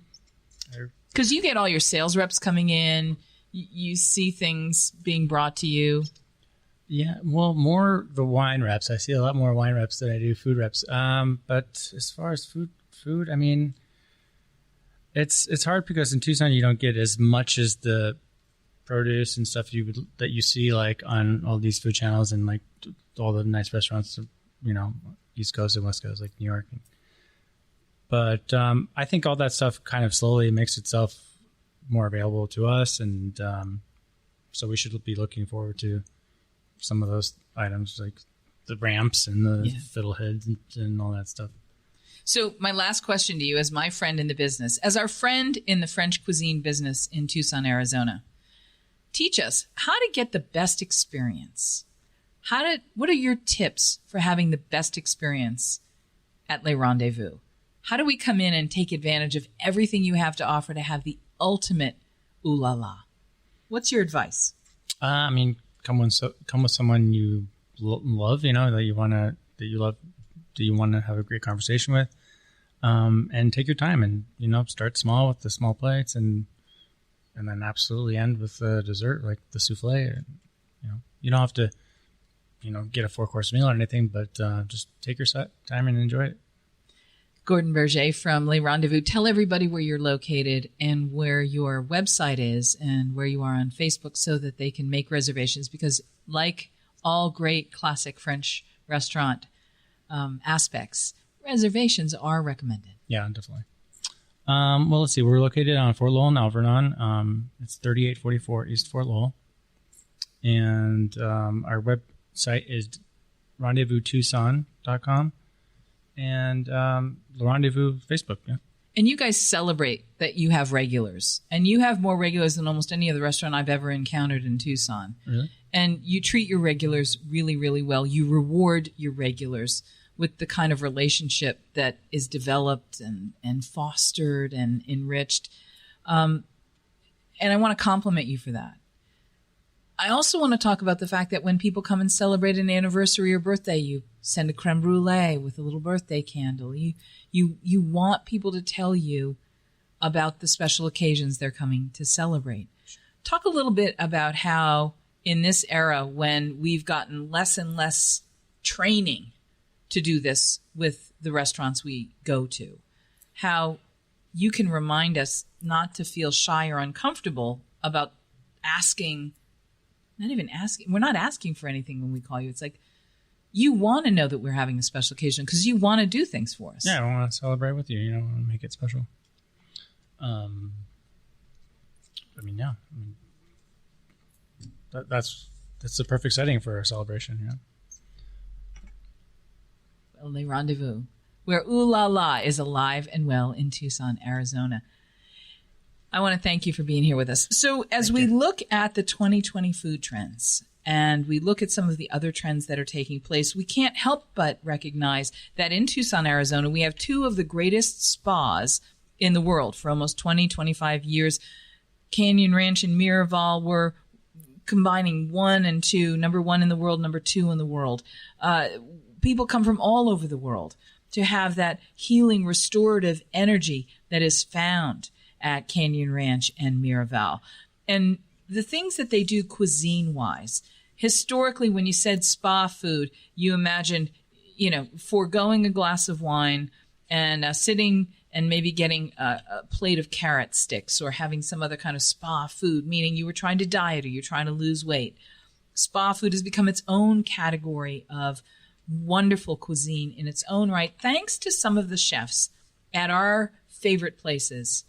Because you get all your sales reps coming in, you see things being brought to you. Yeah, well, more the wine reps. I see a lot more wine reps than I do food reps. But as far as food, I mean, it's hard because in Tucson you don't get as much as the produce and stuff that you see like on all these food channels and like all the nice restaurants, East Coast and West Coast, like New York. But I think all that stuff kind of slowly makes itself more available to us, and so we should be looking forward to some of those items like the ramps and the fiddleheads and all that stuff. So my last question to you, as my friend in the business, as our friend in the French cuisine business in Tucson, Arizona, teach us how to get the best experience. What are your tips for having the best experience at Le Rendezvous? How do we come in and take advantage of everything you have to offer to have the ultimate ooh la la? What's your advice? I mean, come with someone you love, that you want to have a great conversation with, and take your time and start small with the small plates and then absolutely end with the dessert like the souffle. You don't have to get a 4-course meal or anything, but just take your time and enjoy it. Gordon Berger from Le Rendezvous. Tell everybody where you're located and where your website is and where you are on Facebook so that they can make reservations, because like all great classic French restaurant aspects, reservations are recommended. Yeah, definitely. Well, let's see. We're located on Fort Lowell and Alvernon. It's 3844 East Fort Lowell. And our website is rendezvoustucson.com. And Le Rendezvous Facebook, yeah. And you guys celebrate that you have regulars. And you have more regulars than almost any other restaurant I've ever encountered in Tucson. Really? And you treat your regulars really, really well. You reward your regulars with the kind of relationship that is developed and fostered and enriched. And I want to compliment you for that. I also want to talk about the fact that when people come and celebrate an anniversary or birthday, you send a creme brulee with a little birthday candle. You want people to tell you about the special occasions they're coming to celebrate. Talk a little bit about how in this era when we've gotten less and less training to do this with the restaurants we go to, how you can remind us not to feel shy or uncomfortable about asking. Not even asking. We're not asking for anything when we call you. It's like you want to know that we're having a special occasion because you want to do things for us. Yeah, I want to celebrate with you. I want to make it special. That's the perfect setting for a celebration. Yeah. Well, Le Rendezvous, where ooh la la is alive and well in Tucson, Arizona. I want to thank you for being here with us. So as we look at the 2020 food trends and we look at some of the other trends that are taking place, we can't help but recognize that in Tucson, Arizona, we have two of the greatest spas in the world for almost 20, 25 years. Canyon Ranch and Miraval were combining 1 and 2, number 1 in the world, number 2 in the world. People come from all over the world to have that healing, restorative energy that is found at Canyon Ranch and Miraval. And the things that they do cuisine-wise, historically, when you said spa food, you imagined, foregoing a glass of wine and sitting and maybe getting a plate of carrot sticks or having some other kind of spa food, meaning you were trying to diet or you're trying to lose weight. Spa food has become its own category of wonderful cuisine in its own right, thanks to some of the chefs at our favorite places.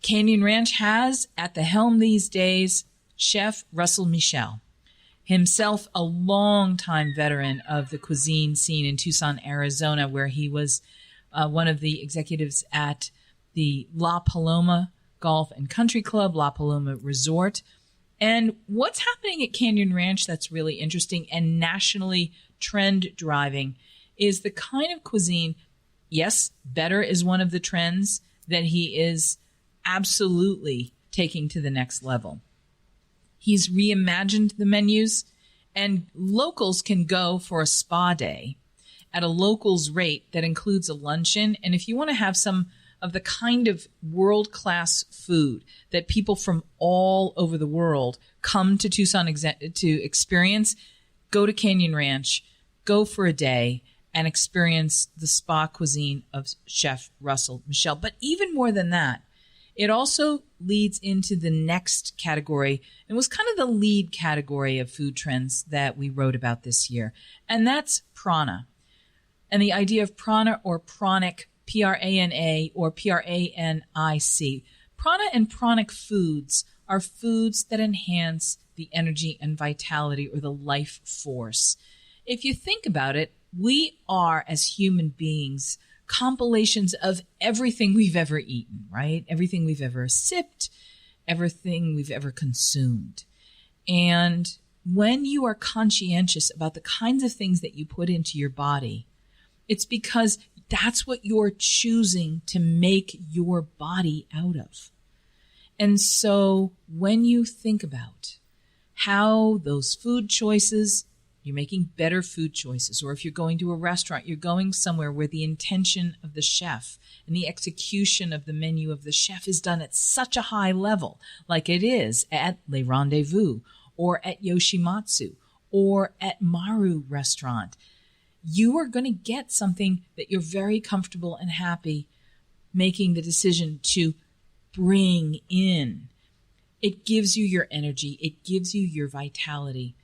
Canyon Ranch has at the helm these days Chef Russell Michel, himself a longtime veteran of the cuisine scene in Tucson, Arizona, where he was one of the executives at the La Paloma Golf and Country Club, La Paloma Resort. And what's happening at Canyon Ranch that's really interesting and nationally trend driving is the kind of cuisine, yes, better is one of the trends that he is absolutely taking to the next level. He's reimagined the menus, and locals can go for a spa day at a locals rate that includes a luncheon. And if you want to have some of the kind of world-class food that people from all over the world come to Tucson to experience, go to Canyon Ranch, go for a day, and experience the spa cuisine of Chef Russell Michel. But even more than that, it also leads into the next category and was kind of the lead category of food trends that we wrote about this year. And that's prana. And the idea of prana or pranic, P-R-A-N-A or P-R-A-N-I-C. Prana and pranic foods are foods that enhance the energy and vitality or the life force. If you think about it, we are, as human beings, compilations of everything we've ever eaten, right? Everything we've ever sipped, everything we've ever consumed. And when you are conscientious about the kinds of things that you put into your body, it's because that's what you're choosing to make your body out of. And so when you think about how those food choices, you're making better food choices, or if you're going to a restaurant, you're going somewhere where the intention of the chef and the execution of the menu of the chef is done at such a high level, like it is at Le Rendezvous or at Yoshimatsu or at Maru restaurant, you are going to get something that you're very comfortable and happy making the decision to bring in. It gives you your energy. It gives you your vitality.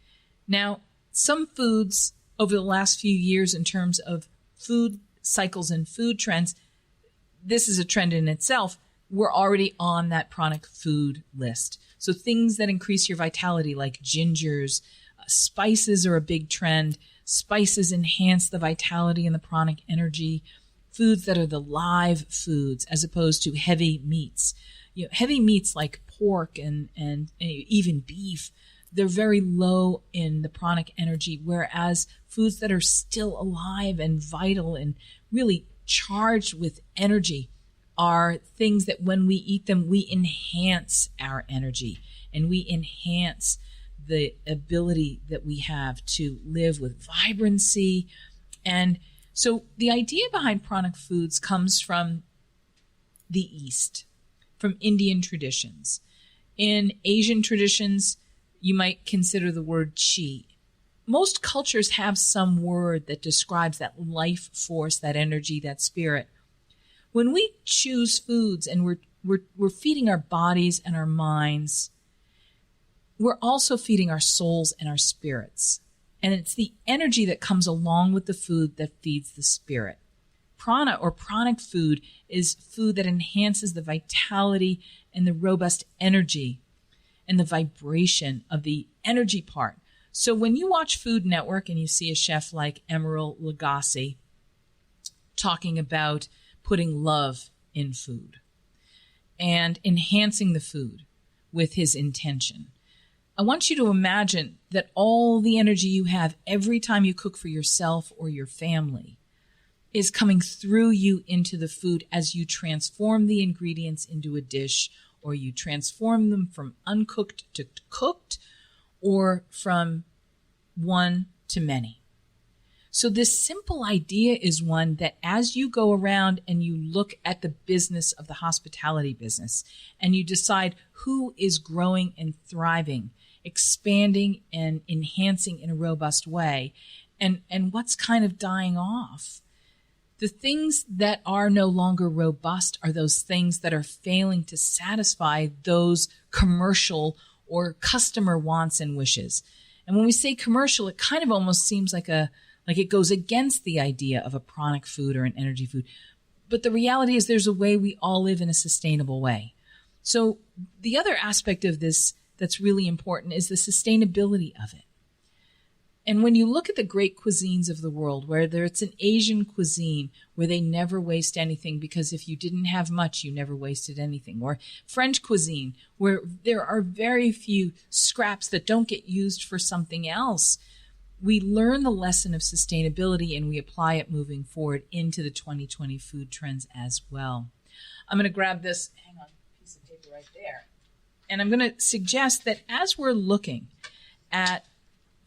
Now, some foods over the last few years in terms of food cycles and food trends, this is a trend in itself. We're already on that pranic food list. So things that increase your vitality like gingers, spices are a big trend. Spices enhance the vitality and the pranic energy. Foods that are the live foods as opposed to heavy meats. Heavy meats like pork and even beef, they're very low in the pranic energy, whereas foods that are still alive and vital and really charged with energy are things that when we eat them, we enhance our energy and we enhance the ability that we have to live with vibrancy. And so the idea behind pranic foods comes from the East, from Indian traditions. In Asian traditions, you might consider the word chi. Most cultures have some word that describes that life force, that energy, that spirit. When we choose foods and we're feeding our bodies and our minds, we're also feeding our souls and our spirits. And it's the energy that comes along with the food that feeds the spirit. Prana or pranic food is food that enhances the vitality and the robust energy and the vibration of the energy part. So when you watch Food Network and you see a chef like Emeril Lagasse talking about putting love in food and enhancing the food with his intention, I want you to imagine that all the energy you have every time you cook for yourself or your family is coming through you into the food as you transform the ingredients into a dish, or you transform them from uncooked to cooked, or from one to many. So this simple idea is one that as you go around and you look at the business of the hospitality business and you decide who is growing and thriving, expanding and enhancing in a robust way, and what's kind of dying off, the things that are no longer robust are those things that are failing to satisfy those commercial or customer wants and wishes. And when we say commercial, it kind of almost seems like it goes against the idea of a pranic food or an energy food. But the reality is there's a way we all live in a sustainable way. So the other aspect of this that's really important is the sustainability of it. And when you look at the great cuisines of the world, whether it's an Asian cuisine where they never waste anything because if you didn't have much, you never wasted anything, or French cuisine where there are very few scraps that don't get used for something else, we learn the lesson of sustainability and we apply it moving forward into the 2020 food trends as well. I'm going to grab this, piece of paper right there. And I'm going to suggest that as we're looking at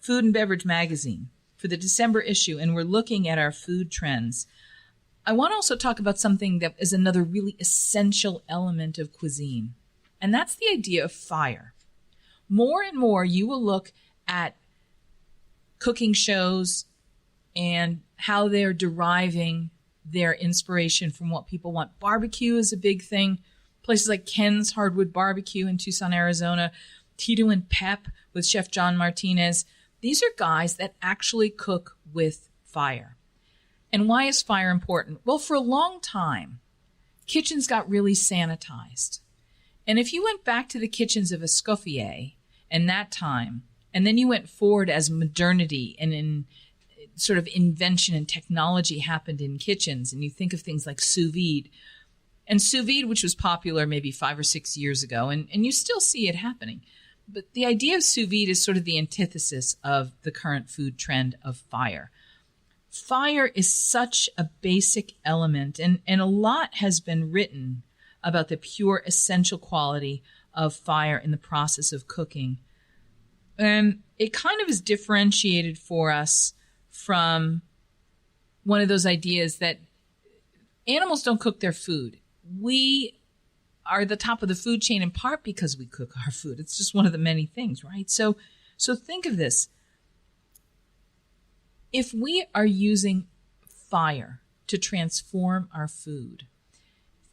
Food and Beverage Magazine for the December issue, and we're looking at our food trends, I want to also talk about something that is another really essential element of cuisine, and that's the idea of fire. More and more, you will look at cooking shows and how they're deriving their inspiration from what people want. Barbecue is a big thing. Places like Ken's Hardwood Barbecue in Tucson, Arizona, Tito and Pep with Chef John Martinez. These are guys that actually cook with fire. And why is fire important? Well, for a long time, kitchens got really sanitized. And if you went back to the kitchens of Escoffier and that time, and then you went forward as modernity and in sort of invention and technology happened in kitchens, and you think of things like sous vide, And sous vide, which was popular maybe 5 or 6 years ago, and you still see it happening. But the idea of sous vide is sort of the antithesis of the current food trend of fire. Fire is such a basic element, and a lot has been written about the pure essential quality of fire in the process of cooking. And it kind of is differentiated for us from one of those ideas that animals don't cook their food. We are the top of the food chain in part because we cook our food. It's just one of the many things, right? So think of this. If we are using fire to transform our food,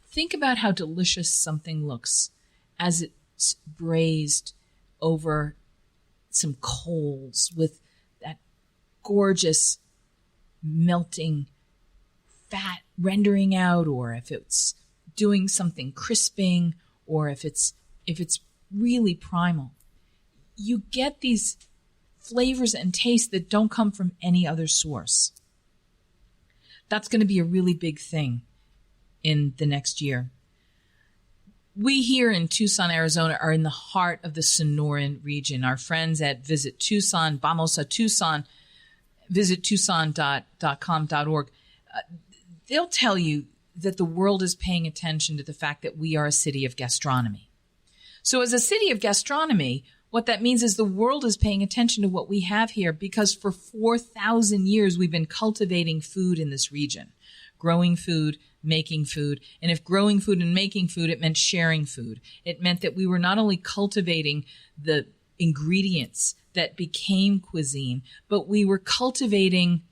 think about how delicious something looks as it's braised over some coals with that gorgeous melting fat rendering out, or if it's doing something crisping, or if it's really primal. You get these flavors and tastes that don't come from any other source. That's going to be a really big thing in the next year. We here in Tucson, Arizona, are in the heart of the Sonoran region. Our friends at Visit Tucson, Vamos a Tucson, visit tucson.com.org, they'll tell you that the world is paying attention to the fact that we are a city of gastronomy. So as a city of gastronomy, what that means is the world is paying attention to what we have here, because for 4,000 years we've been cultivating food in this region, growing food, making food. And if growing food and making food, it meant sharing food. It meant that we were not only cultivating the ingredients that became cuisine, but we were cultivating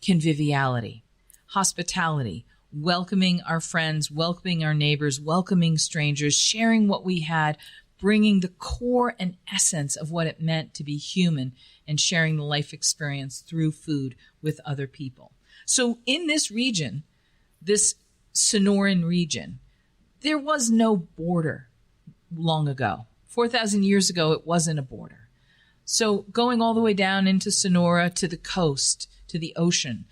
conviviality, hospitality, welcoming our friends, welcoming our neighbors, welcoming strangers, sharing what we had, bringing the core and essence of what it meant to be human, and sharing the life experience through food with other people. So in this region, this Sonoran region, there was no border long ago. 4,000 years ago, it wasn't a border. So going all the way down into Sonora, to the coast, to the ocean,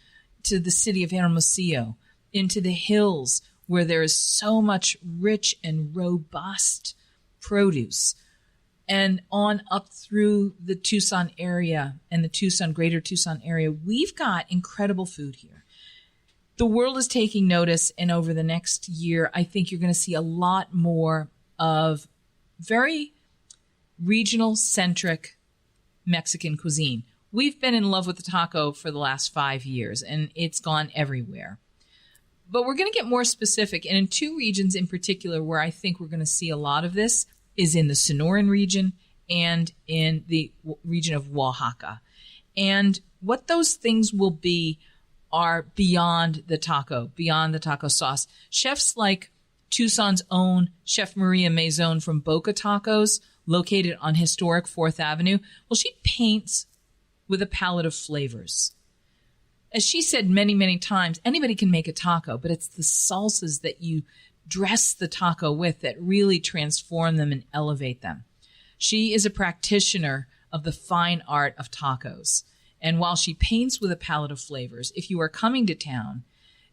to the city of Hermosillo, into the hills where there is so much rich and robust produce, and on up through the Tucson area and the greater Tucson area, we've got incredible food here. The world is taking notice, and over the next year, I think you're going to see a lot more of very regional-centric Mexican cuisine. We've been in love with the taco for the last 5 years, and it's gone everywhere. But we're going to get more specific, and in 2 regions in particular where I think we're going to see a lot of this is in the Sonoran region and in the region of Oaxaca. And what those things will be are beyond the taco sauce. Chefs like Tucson's own Chef Maria Maison from Boca Tacos, located on historic 4th Avenue, well, she paints with a palette of flavors. As she said many, many times, anybody can make a taco, but it's the salsas that you dress the taco with that really transform them and elevate them. She is a practitioner of the fine art of tacos. And while she paints with a palette of flavors, if you are coming to town,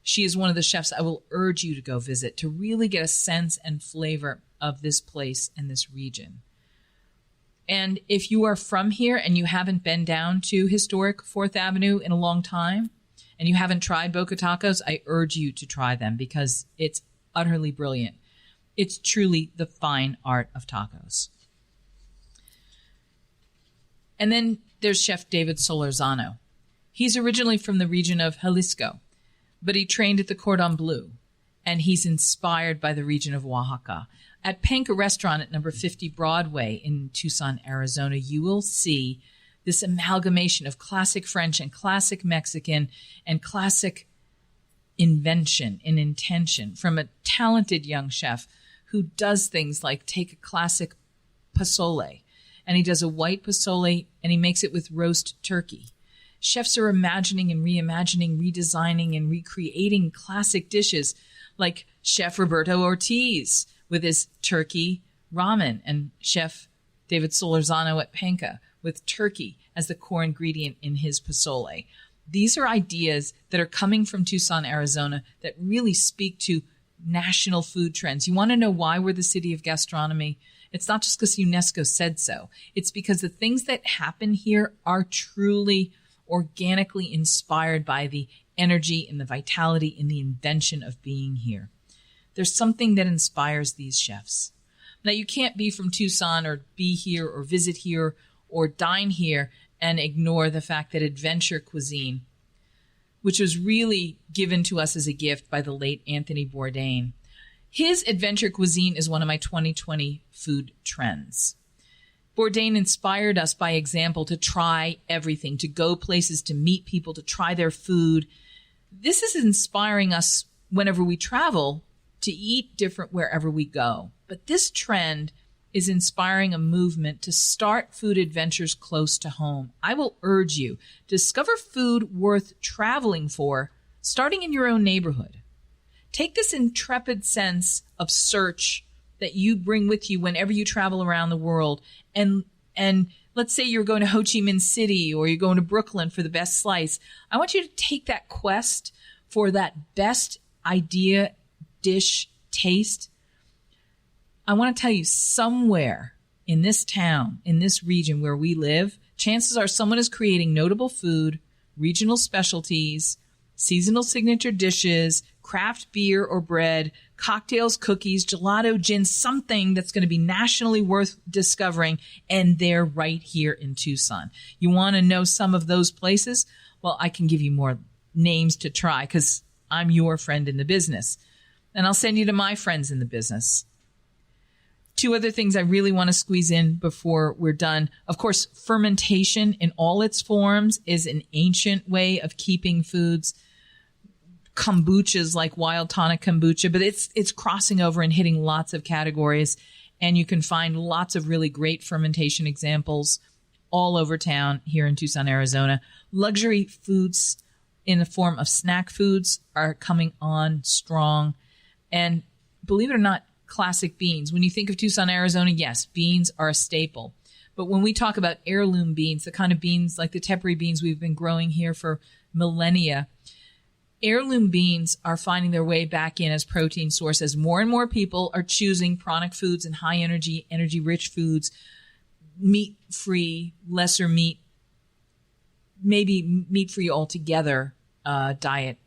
she is one of the chefs I will urge you to go visit to really get a sense and flavor of this place and this region. And if you are from here and you haven't been down to historic 4th Avenue in a long time, and you haven't tried Boca Tacos, I urge you to try them because it's utterly brilliant. It's truly the fine art of tacos. And then there's Chef David Solorzano. He's originally from the region of Jalisco, but he trained at the Cordon Bleu, and he's inspired by the region of Oaxaca. At Penca Restaurant at number 50 Broadway in Tucson, Arizona, you will see this amalgamation of classic French and classic Mexican and classic invention and intention from a talented young chef who does things like take a classic pozole, and he does a white pozole, and he makes it with roast turkey. Chefs are imagining and reimagining, redesigning and recreating classic dishes like Chef Roberto Ortiz with his turkey ramen, and Chef David Solorzano at Penca with turkey as the core ingredient in his pozole. These are ideas that are coming from Tucson, Arizona that really speak to national food trends. You want to know why we're the city of gastronomy? It's not just because UNESCO said so. It's because the things that happen here are truly organically inspired by the energy and the vitality and the invention of being here. There's something that inspires these chefs. Now, you can't be from Tucson or be here or visit here or dine here and ignore the fact that adventure cuisine, which was really given to us as a gift by the late Anthony Bourdain. His adventure cuisine is one of my 2020 food trends. Bourdain inspired us by example to try everything, to go places, to meet people, to try their food. This is inspiring us whenever we travel to eat different wherever we go. But this trend is inspiring a movement to start food adventures close to home. I will urge you, discover food worth traveling for, starting in your own neighborhood. Take this intrepid sense of search that you bring with you whenever you travel around the world. And let's say you're going to Ho Chi Minh City or you're going to Brooklyn for the best slice. I want you to take that quest for that best idea, dish, taste. I want to tell you, somewhere in this town, in this region where we live, chances are someone is creating notable food, regional specialties, seasonal signature dishes, craft beer or bread, cocktails, cookies, gelato, gin, something that's going to be nationally worth discovering, and they're right here in Tucson. You want to know some of those places? Well, I can give you more names to try because I'm your friend in the business. And I'll send you to my friends in the business. Two other things I really want to squeeze in before we're done. Of course, fermentation in all its forms is an ancient way of keeping foods. Kombuchas like Wild Tonic Kombucha, but it's crossing over and hitting lots of categories. And you can find lots of really great fermentation examples all over town here in Tucson, Arizona. Luxury foods in the form of snack foods are coming on strong. And believe it or not, classic beans. When you think of Tucson, Arizona, yes, beans are a staple. But when we talk about heirloom beans, the kind of beans like the tepary beans we've been growing here for millennia, heirloom beans are finding their way back in as protein source as more and more people are choosing chronic foods and high energy, energy-rich foods, meat-free, lesser meat, maybe meat-free altogether diet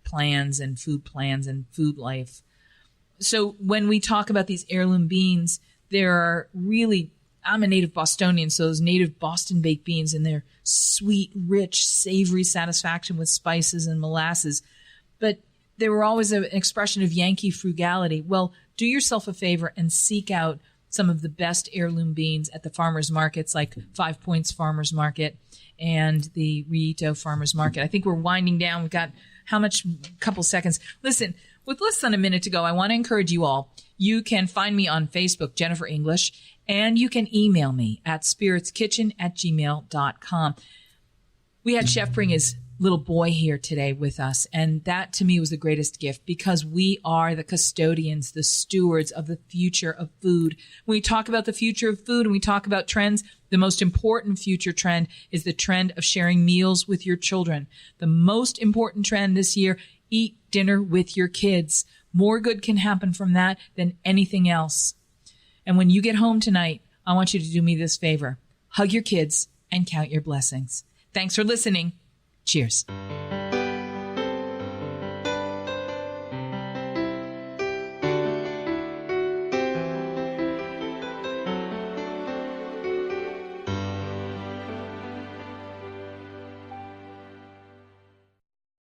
plans and food life. So when we talk about these heirloom beans, there are really, I'm a native Bostonian, so those native Boston baked beans and their sweet, rich, savory satisfaction with spices and molasses. But they were always an expression of Yankee frugality. Well, do yourself a favor and seek out some of the best heirloom beans at the farmers markets like 5 Points Farmers Market and the Rito Farmers Market. I think we're winding down. We've got couple seconds. Listen, with less than a minute to go, I want to encourage you all. You can find me on Facebook, Jennifer English, and you can email me at spiritskitchen@gmail.com. We had Chef bring his little boy here today with us, and that to me was the greatest gift because we are the custodians, the stewards of the future of food. When we talk about the future of food and we talk about trends, the most important future trend is the trend of sharing meals with your children. The most important trend this year, eat dinner with your kids. More good can happen from that than anything else. And when you get home tonight, I want you to do me this favor. Hug your kids and count your blessings. Thanks for listening. Cheers.